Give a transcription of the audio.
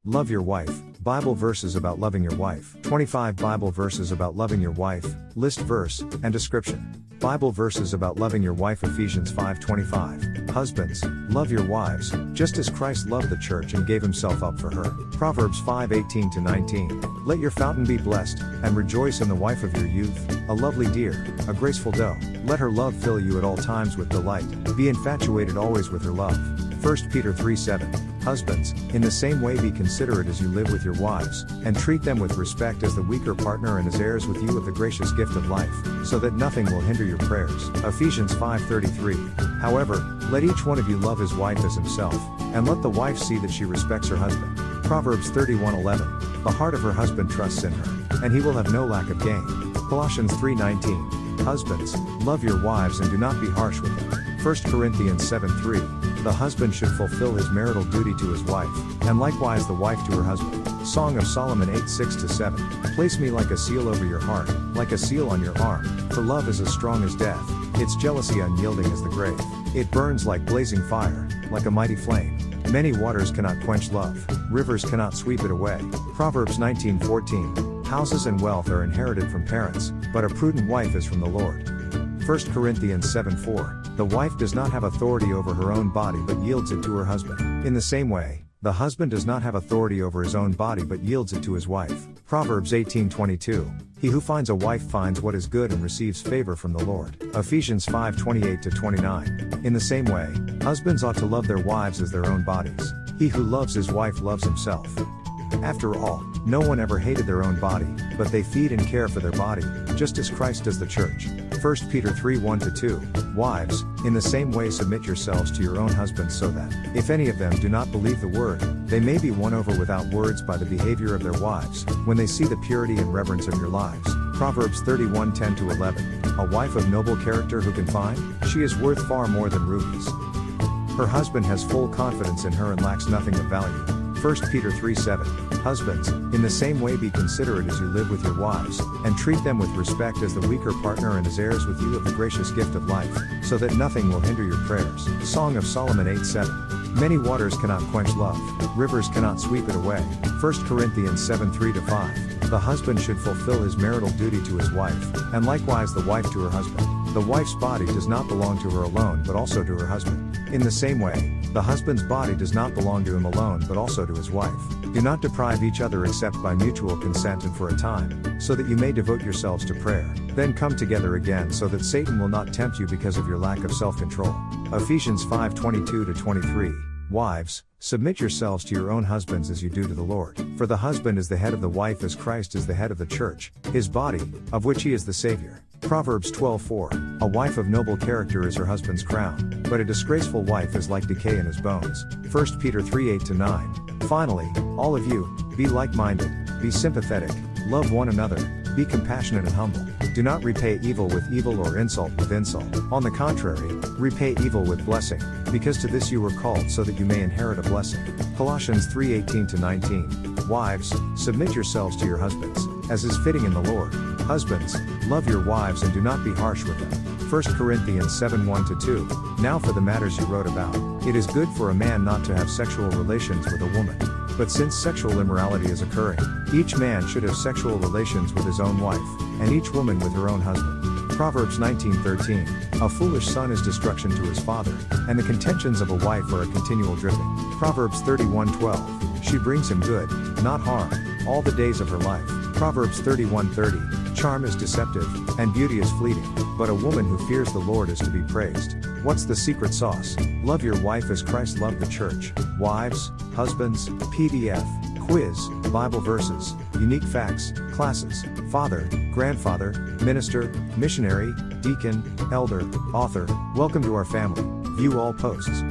Love your wife. Bible verses about loving your wife. 25 Bible verses about loving your wife, list verse, and description. Bible verses about loving your wife. Ephesians 5:25. Husbands, love your wives, just as Christ loved the church and gave himself up for her. Proverbs 5:18-19. Let your fountain be blessed, and rejoice in the wife of your youth, a lovely deer, a graceful doe. Let her love fill you at all times with delight. Be infatuated always with her love. 1 Peter 3:7. Husbands, in the same way be considerate as you live with your wives, and treat them with respect as the weaker partner and as heirs with you of the gracious gift of life, so that nothing will hinder your prayers. Ephesians 5:33. However, let each one of you love his wife as himself, and let the wife see that she respects her husband. Proverbs 31:11. The heart of her husband trusts in her, and he will have no lack of gain. Colossians 3:19. Husbands, love your wives and do not be harsh with them. 1 Corinthians 7:3. The husband should fulfill his marital duty to his wife, and likewise the wife to her husband. Song of Solomon 8:6-7. Place me like a seal over your heart, like a seal on your arm, for love is as strong as death, its jealousy unyielding as the grave. It burns like blazing fire, like a mighty flame. Many waters cannot quench love, rivers cannot sweep it away. Proverbs 19:14. Houses and wealth are inherited from parents, but a prudent wife is from the Lord. 1 Corinthians 7:4. The wife does not have authority over her own body but yields it to her husband. In the same way, the husband does not have authority over his own body but yields it to his wife. Proverbs 18:22. He who finds a wife finds what is good and receives favor from the Lord. Ephesians 5:28-29. In the same way, husbands ought to love their wives as their own bodies. He who loves his wife loves himself. After all, no one ever hated their own body, but they feed and care for their body, just as Christ does the church. 1 Peter 3:1-2. Wives, in the same way submit yourselves to your own husbands so that, if any of them do not believe the word, they may be won over without words by the behavior of their wives, when they see the purity and reverence of your lives. Proverbs 31:10-11. A wife of noble character who can find? She is worth far more than rubies. Her husband has full confidence in her and lacks nothing of value. 1 Peter 3:7. Husbands, in the same way be considerate as you live with your wives, and treat them with respect as the weaker partner and as heirs with you of the gracious gift of life, so that nothing will hinder your prayers. Song of Solomon 8:7. Many waters cannot quench love, rivers cannot sweep it away. 1 Corinthians 7:3-5. The husband should fulfill his marital duty to his wife, and likewise the wife to her husband. The wife's body does not belong to her alone but also to her husband. In the same way, the husband's body does not belong to him alone but also to his wife. Do not deprive each other except by mutual consent and for a time, so that you may devote yourselves to prayer. Then come together again so that Satan will not tempt you because of your lack of self-control. Ephesians 5:22-23. Wives, submit yourselves to your own husbands as you do to the Lord. For the husband is the head of the wife as Christ is the head of the church, his body, of which he is the Savior. Proverbs 12:4. A wife of noble character is her husband's crown, but a disgraceful wife is like decay in his bones. 1 Peter 3:8-9. Finally, all of you, be like-minded, be sympathetic, love one another, be compassionate and humble. Do not repay evil with evil or insult with insult. On the contrary, repay evil with blessing, because to this you were called so that you may inherit a blessing. Colossians 3:18-19. Wives, submit yourselves to your husbands, as is fitting in the Lord. Husbands, love your wives and do not be harsh with them. 1 Corinthians 7:1-2. Now for the matters you wrote about. It is good for a man not to have sexual relations with a woman. But since sexual immorality is occurring, each man should have sexual relations with his own wife, and each woman with her own husband. Proverbs 19:13. A foolish son is destruction to his father, and the contentions of a wife are a continual dripping. Proverbs 31:12. She brings him good, not harm, all the days of her life. Proverbs 31:30. Charm is deceptive, and beauty is fleeting, but a woman who fears the Lord is to be praised. What's the secret sauce? Love your wife as Christ loved the church. Wives, husbands, PDF, quiz, Bible verses, unique facts, classes, father, grandfather, minister, missionary, deacon, elder, author. Welcome to our family. View all posts.